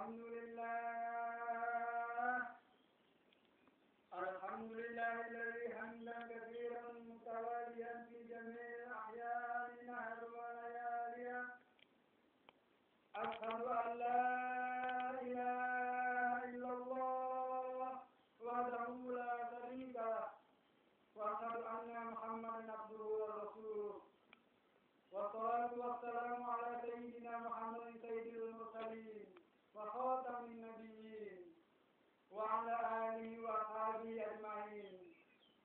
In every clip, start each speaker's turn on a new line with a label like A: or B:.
A: الحمد لله الذي حمدا كثيرا متواليا في جميع الأحيان نهر ولياليا. أشهد أن لا إله إلا الله وحده لا شريك له، وأشهد أن محمدا عبده ورسوله، والصلاة والسلام على سيدنا محمد سيد المرسلين وخاتم النبيين وعلى آله وأصحابه أجمعين.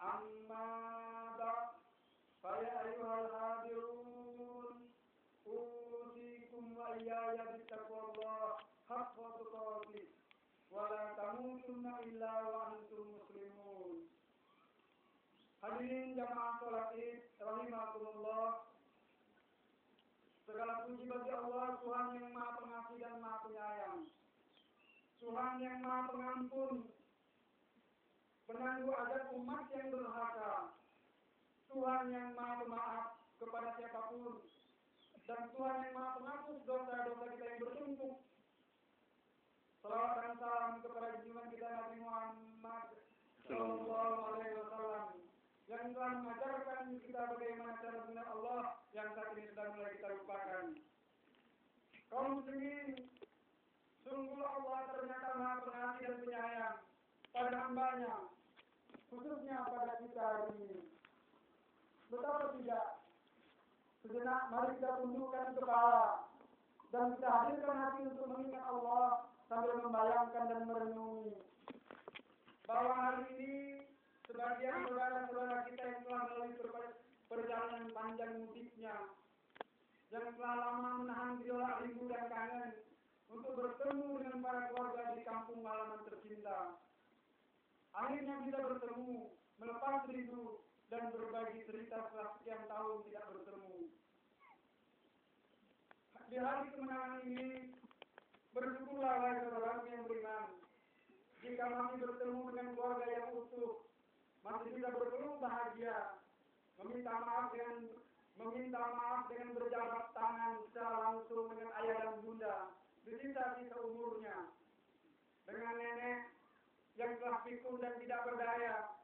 A: أما بعد، فيا أيها الحاضرون، أوصيكم وإياي بتقوى الله حق تقاته، ولا تموتن إلا وأنتم مسلمون. Hadirin jamaah sholat Id rahimakumullah. Segala puji bagi Allah, Tuhan yang Maha Pengasih dan Maha Penyayang, Tuhan yang Maha Pengampun, penangguh adab umat yang durhaka, Tuhan yang Maha Pemaaf kepada siapapun, dan Tuhan yang Maha Penghapus dosa-dosa kita yang bertumpuk. Salawat dan salam kepada junjungan kita Nabi Muhammad Sallallahu Alaihi Wasallam yang telah mengajarkan kita bagaimana cara benar Allah yang saat ini sedang mulai kita lupakan. Kaum muslimin, sungguh Allah ternyata Maha Pengasih dan Penyayang pada hamba-Nya, khususnya pada kita hari ini. Betapa tidak? Sejenak mari kita tundukkan kepala dan kita hadirkan hati untuk mengingat Allah sambil membayangkan dan merenungi bahwa hari ini sebagian saudara-saudara kita yang telah melalui perjalanan panjang mudiknya, yang telah lama menahan gejolak rindu dan kangen untuk bertemu dengan para keluarga di kampung halaman tercinta, akhirnya kita bertemu, melepas rindu dan berbagi cerita setelah sekian tahun tidak bertemu. Di hari kemenangan ini, bersyukurlah wahai saudara yang beriman, jika kami bertemu dengan keluarga yang utuh, masih bisa berpeluh bahagia, meminta maaf dengan berjabat tangan secara langsung dengan ayah dan bunda di sisa-sisa umurnya, dengan nenek yang telah pikun dan tidak berdaya,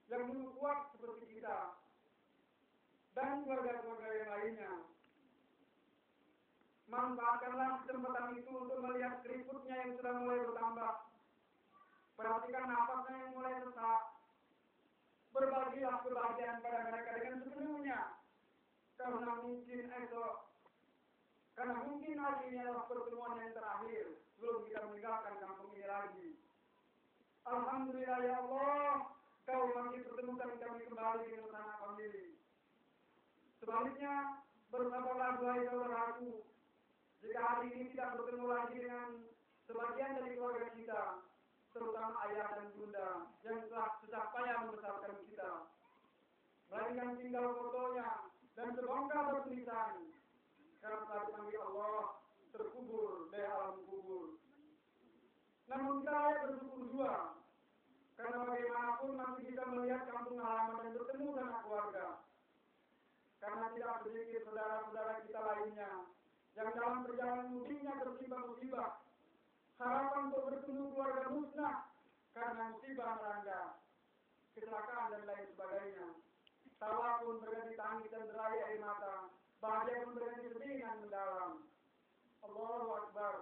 A: yang dulu kuat seperti kita, dan keluarga-keluarga yang lainnya. Manfaatkanlah kesempatan itu untuk melihat keriputnya yang sudah mulai bertambah. Perhatikan napasnya yang mulai sesak. Berbagilah kebahagiaan pada mereka dengan sepenuhnya, karena mungkin hari ini adalah pertemuan yang terakhir sebelum kita meninggalkan kampung ini lagi. Alhamdulillah ya Allah, Kau masih pertemukan kami kembali dengan sanak famili. Sebaliknya, bersabarlah wahai saudaraku, jika hari ini tidak bertemu lagi dengan sebagian dari keluarga kita, terutama ayah dan bunda yang telah susah payah membesarkan kita, melainkan tinggal fotonya dan sebongkah bertulisan, karena telah dipanggil Allah terkubur di alam kubur. Namun saya bersyukur juga, karena bagaimanapun masih bisa melihat kampung halaman dan bertemu dengan keluarga. Karena tidak sedikit saudara-saudara kita lainnya yang dalam perjalanan mudiknya tertimpa musibah, harapan untuk bertemu keluarga musnah karena musibah melanda, kecelakaan dan lain sebagainya. Tawa pun berganti tangis dan derai air mata, bahagia pun berganti sedih dan mendalam. Allahu Akbar,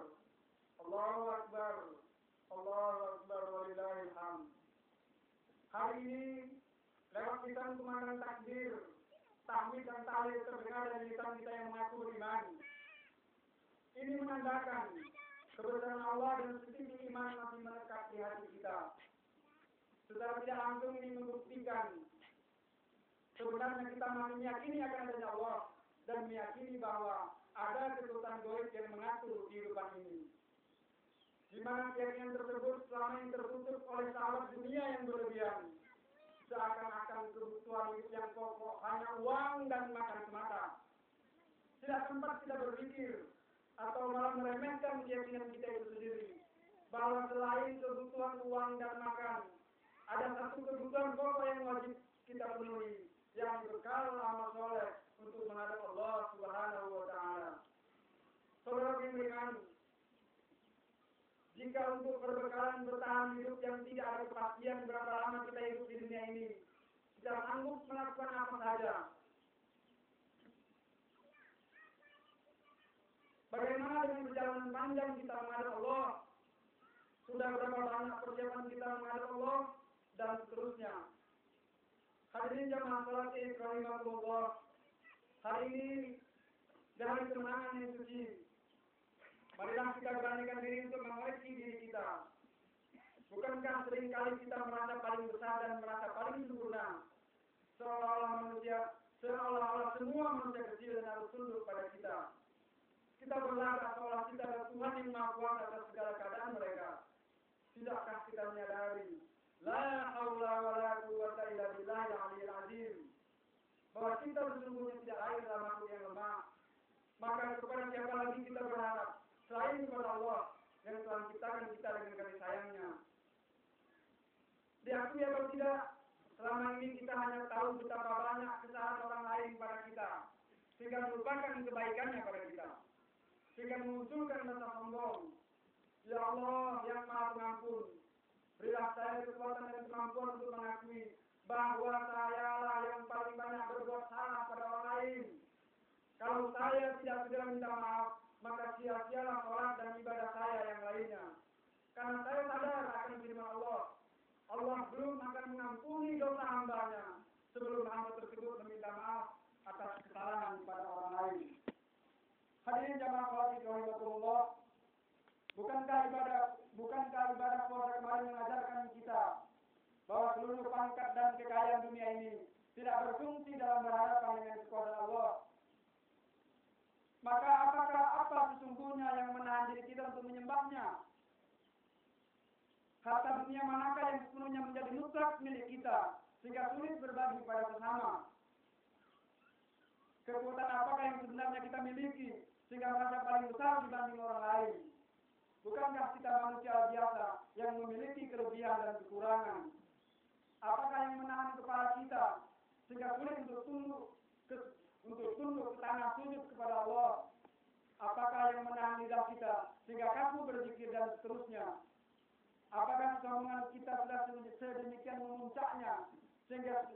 A: Allahu Akbar, Allahu Akbar, walillahil hamd. Hari ini lewat lisan kumandang takbir, tahmid dan tahlil terdengar dari lisan kita yang mengaku beriman. Ini menandakan kebesaran Allah dan setinggi iman masih melekat di hati kita. Secara tidak langsung ini membuktikan sebenarnya kita masih meyakini akan adanya Allah dan meyakini bahwa ada kekuatan gaib yang mengatur kehidupan ini. Di mana keyakinan tersebut selama ini tertutup oleh sahabat dunia yang berlebihan, seakan-akan kebutuhan hidup yang pokok hanya uang dan makan semata. Tidak sempat kita berpikir atau malah meremehkan keyakinan kita itu sendiri, bahwa selain kebutuhan uang dan makan, ada satu kebutuhan pokok yang wajib kita penuhi, yang bekal amal soleh untuk menghadap Allah Subhanahu wa Ta'ala. Saudara yang beriman, Jika untuk berbekalan bertahan hidup yang tidak ada kepastian berapa lama kita hidup di dunia ini, kita sanggup melakukan apa saja. Bagaimana dengan perjalanan panjang kita menghadap Allah? Sudah berapa banyak persiapan kita menghadap Allah? Dan seterusnya. Hadirin jamaah salat Id rahimahullah. Hari ini di hari kemenangan yang suci. Marilah kita beranikan diri untuk mengoreksi diri kita. Bukankah seringkali kita merasa paling besar dan merasa paling sempurna? Seolah-olah semua manusia kecil dan harus tunduk pada kita. Kita berlagak seolah kita adalah Tuhan yang Maha Kuasa atas segala keadaan mereka. Tidakkah kita menyadari la haula wa la quwwata illa billahil aliyyil azim, bahwa kita sesungguhnya tidak lain adalah makhluk yang lemah. Maka kepada siapa lagi kita berharap selain kepada Allah yang telah menciptakan kita dengan kasih sayangnya. Diakui atau tidak, selama ini kita hanya tahu betapa banyak kesalahan orang lain pada kita, sehingga melupakan kebaikannya pada kita, sehingga memunculkan rasa sombong. Ya Allah yang Maha Pengampun, berilah saya kekuatan dan kemampuan untuk mengakui bahwa saya lah yang paling banyak berbuat salah pada orang lain. Kalau saya tidak segera minta maaf, maka sia-sialah sholat dan ibadah saya yang lainnya. Karena saya sadar akan firman Allah, Allah belum akan mengampuni dosa hambanya sebelum hamba tersebut meminta maaf atas kesalahan pada orang lain. Hadirin jamaah salat rahimahullah, bukankah ibadah puasa kemarin mengajarkan kita bahwa seluruh pangkat dan kekayaan dunia ini tidak berfungsi dalam berhadapan dengan kekuasaan Allah? Maka apa sesungguhnya yang menahan diri kita untuk menyembahnya? Harta dunia manakah yang sepenuhnya menjadi mutlak milik kita sehingga sulit berbagi pada sesama? Kekuatan apakah yang sebenarnya kita miliki sehingga merasa paling besar dibanding orang lain? Bukankah kita manusia biasa yang memiliki kelebihan dan kekurangan? Apakah yang menahan kepala kita sehingga sulit untuk tunduk ke tanah sujud kepada Allah? Apakah yang menahan lidah kita sehingga kaku berzikir dan seterusnya? Apakah kesombongan kita sudah sedemikian memuncaknya sehingga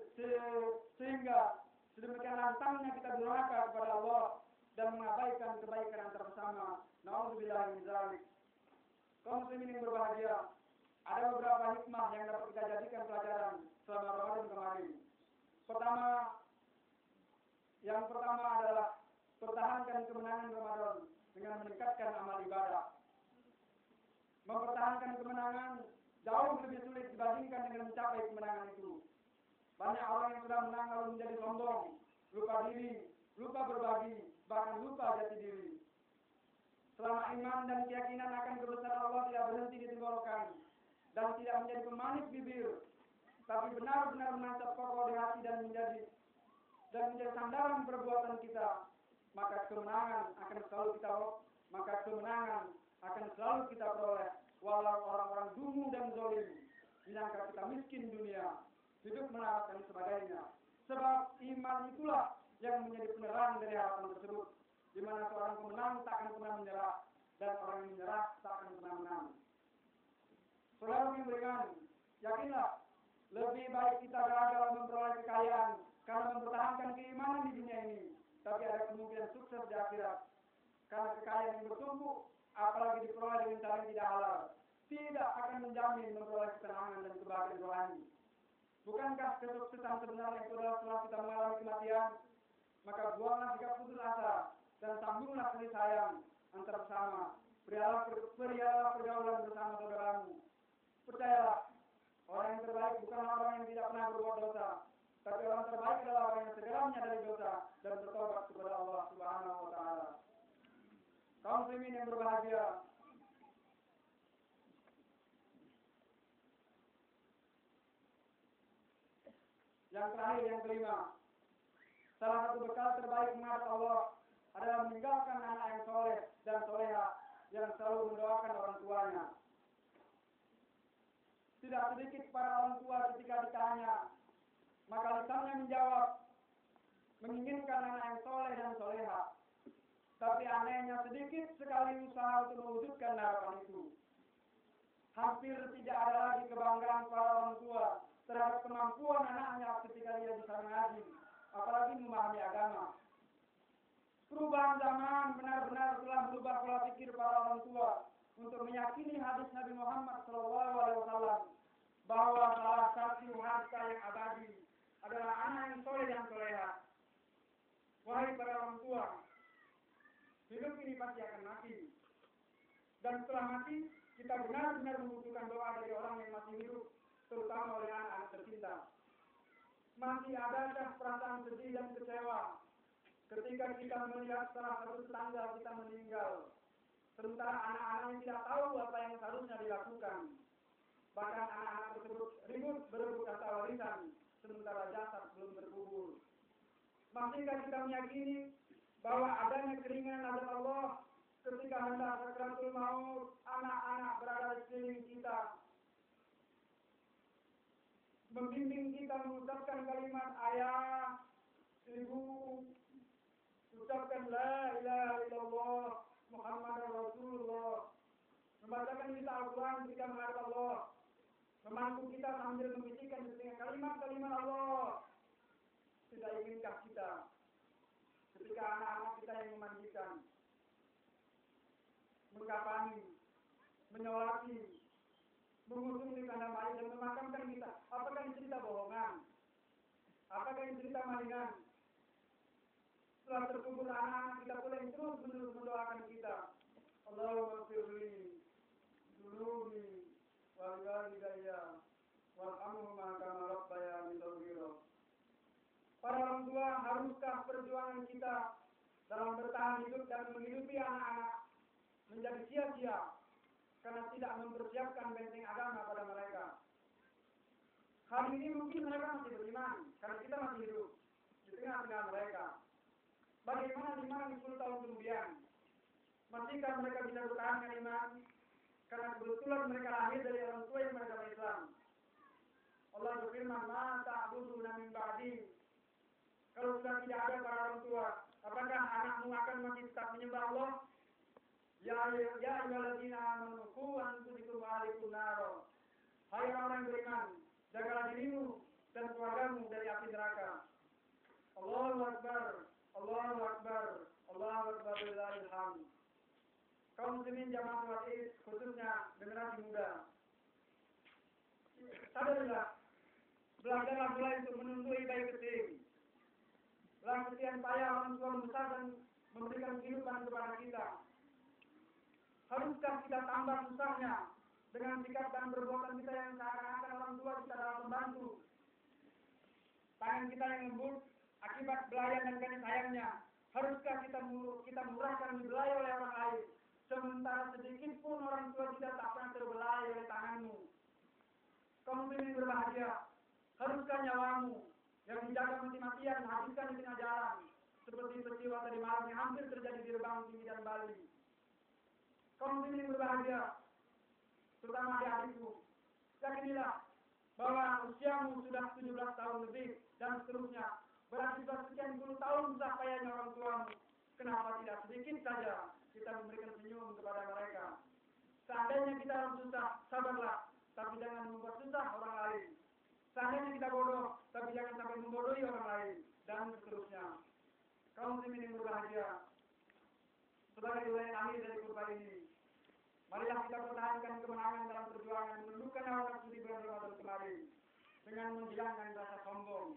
A: sedemikian lantangnya kita durhaka kepada Allah dan mengabaikan kebaikan antar sesama? Nauzubillah min dzalik. Kaum muslimin yang berbahagia, ada beberapa hikmah yang dapat kita jadikan pelajaran selama Ramadan kemarin. Yang pertama adalah pertahankan kemenangan Ramadan dengan meningkatkan amal ibadah. Mempertahankan kemenangan jauh lebih sulit dibandingkan dengan mencapai kemenangan itu. Banyak orang yang sudah menang lalu menjadi sombong, lupa diri, lupa berbagi, bahkan lupa jati diri. Selama iman dan keyakinan akan kebesaran Allah tidak berhenti ditenggorokan dan tidak menjadi pemanis bibir, tapi benar-benar menancap kokoh di hati dan menjadi sandaran perbuatan kita, maka kemenangan akan selalu kita peroleh, walau orang-orang dungu dan zalim menyangka kita miskin dunia, hidup melarat dan sebagainya. Sebab iman itulah yang menjadi penerang dari harapan tersebut, di mana seorang pemenang tak akan pernah menyerah dan orang yang menyerah tak akan pernah menang. Saudara yang beriman, yakinlah lebih baik kita gagal memperoleh kekayaan karena mempertahankan keimanan di dunia ini, tapi ada kemungkinan sukses di akhirat. Karena kekayaan yang bertumbuh, apalagi diperoleh dengan cara yang tidak halal, tidak akan menjamin memperoleh ketenangan dan kebahagiaan rohani. Bukankah kesuksesan sebenarnya itu adalah setelah kita mengalami kematian? Maka buanglah sikap putus asa dan sambunglah kasih sayang antar bersama. Berialah pergaulan bersama saudaramu. Percayalah, orang yang terbaik bukan orang yang tidak pernah berbuat dosa, tapi orang terbaik adalah orang yang segera menyadari dosa dan bertobat kepada Allah Subhanahu wa Ta'ala. Kaum muslimin yang berbahagia, yang terakhir, yang kelima, salah satu bekal terbaik menghadap Allah adalah meninggalkan anak yang soleh dan soleha yang selalu mendoakan orang tuanya. Tidak sedikit para orang tua ketika ditanya, maka lisannya menjawab menginginkan anak yang soleh dan soleha, tapi anehnya sedikit sekali usaha untuk mewujudkan harapan itu. Hampir tidak ada lagi kebanggaan para orang tua terhadap kemampuan anaknya ketika dia bisa mengaji, apalagi memahami agama. Perubahan zaman benar-benar telah berubah pola pikir para orang tua untuk meyakini hadis Nabi Muhammad SAW bahwa salah satu harta yang abadi adalah anak yang soleh dan soleha. Wahai para orang tua, hidup ini pasti akan mati. Dan setelah mati, kita benar-benar membutuhkan doa dari orang yang masih hidup, terutama oleh anak-anak tercinta. Masih adakah perasaan sedih dan kecewa ketika kita melihat salah satu tetangga kita meninggal, sementara anak-anaknya tidak tahu apa yang seharusnya dilakukan. Bahkan anak-anak tersebut ribut berebut harta warisan, sementara jasad belum terkubur. Masihkah kita meyakini bahwa adanya keringanan azab Allah ketika hendak sakaratul maut, anak-anak berada di sekeliling kita, membimbing kita mengucapkan kalimat ayah, ibu, ucapkan la ilaha illallah Muhammad Rasulullah, membacakan kita Al-Quran ketika menghadap Allah, memangku kita sambil membisikkan dengan kalimat-kalimat Allah. Tidak inginkah kita ketika anak-anak kita yang memandikan, mengkafani, menyolati, mengusung di kandang mayat dan memakamkan kita? Apakah ini cerita bohongan? Apakah ini cerita malingan? Setelah terkubur anak-anak kita pula yang terus-menerus mendoakan kita, Allahumma firli dunubi wal walidayya warhamhuma kama rabbayani shaghira. Para orang tua, haruskah perjuangan kita dalam bertahan hidup dan menghidupi anak-anak menjadi sia-sia karena tidak mempersiapkan benteng agama pada mereka? Hari ini mungkin mereka masih beriman karena kita masih hidup di tengah-tengah mereka. Bagaimana 5-10 tahun kemudian? Masihkah mereka bisa bertahan dengan iman? Karena kebetulan mereka lahir dari orang tua yang beragama Islam. Allah berfirman, "Ma ta'buduna min ba'di." Kalau sudah tidak ada para orang tua, apakah anakmu akan masih tetap menyembah Allah? Ya ayyuhalladzina amanu qu anfusakum wa ahlikum nar. Hai orang yang beriman, jagalah dirimu dan keluargamu dari api neraka. Allahu Akbar, Allahu Akbar, Allahu Akbar lillahil hamd. Kaum muslimin jamaah sholat Id, khususnya generasi muda, sadarilah, belajarlah mulai untuk menuntut baik kecil. Dalam sekian payah orang tua membesar dan memberikan kehidupan kepada kita. Haruskah kita tambah susahnya dengan sikap dan perbuatan kita yang seakan-akan orang tua kita dalam membantu? Tangan kita yang lembut akibat belayan dan kasih sayangnya. Haruskah kita murahkan dibelai oleh orang lain, sementara sedikit pun orang tua kita tak pernah terbelai oleh tanganmu? Kamu ingin berbahagia, haruskah nyawamu yang dijaga mati-matian habiskan di tengah jalan, seperti peristiwa tadi malam yang hampir terjadi di Rebang Tinggi dan Bali? Kaum ingin berbahagia, terutama adik-adikku, yakinilah bahwa usiamu sudah 17 tahun lebih dan seterusnya, berarti sudah sekian puluh tahun susah payahnya orang tuamu. Kenapa tidak sedikit saja kita memberikan senyum kepada mereka? Seandainya kita orang susah, sabarlah, tapi jangan membuat susah orang lain. Seandainya kita bodoh, tapi jangan sampai membodohi orang lain, dan seterusnya. Kaum muslimin yang berbahagia, sebagai wilayah akhir dari khutbah ini, marilah kita pertahankan kemenangan dalam perjuangan menundukkan hawa nafsu di bulan Ramadan kemarin dengan menghilangkan rasa sombong,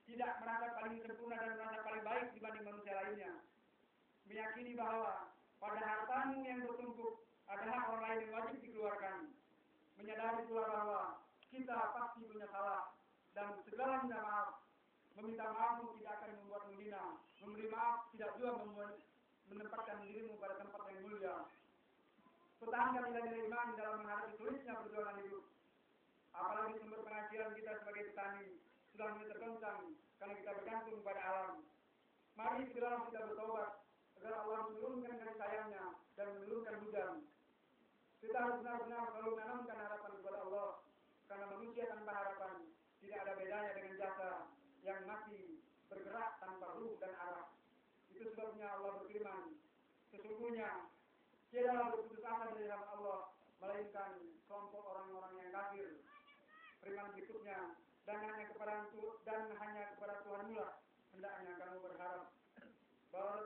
A: tidak merasa paling sempurna dan merasa paling baik dibanding manusia lainnya, meyakini bahwa pada hartamu yang bertumpuk ada hak orang lain yang wajib dikeluarkan, menyadari pula bahwa kita pasti punya salah dan segala minta maaf. Meminta maafmu tidak akan membuat menghina, memberi maaf tidak juga menempatkan dirimu pada tempat yang mulia. Pertahankan nilai-nilai iman dalam menghadapi sulitnya perjuangan hidup. Apalagi sumber penghasilan kita sebagai petani sudah mulai tergoncang karena kita bergantung pada alam. Mari segera kita bertobat agar Allah menurunkan kasih sayangnya dan menurunkan hujan. Kita harus benar-benar selalu menanamkan harapan kepada Allah, karena manusia tanpa harapan tidak ada bedanya dengan jasa yang masih bergerak tanpa ruh dan arah. Itu sebabnya Allah berfirman, sesungguhnya tiadalah berputus asa dari rahmat Allah, melainkan firman berikutnya, dan hanya kepada Tuhan lah hendaknya kamu berharap. Bahwa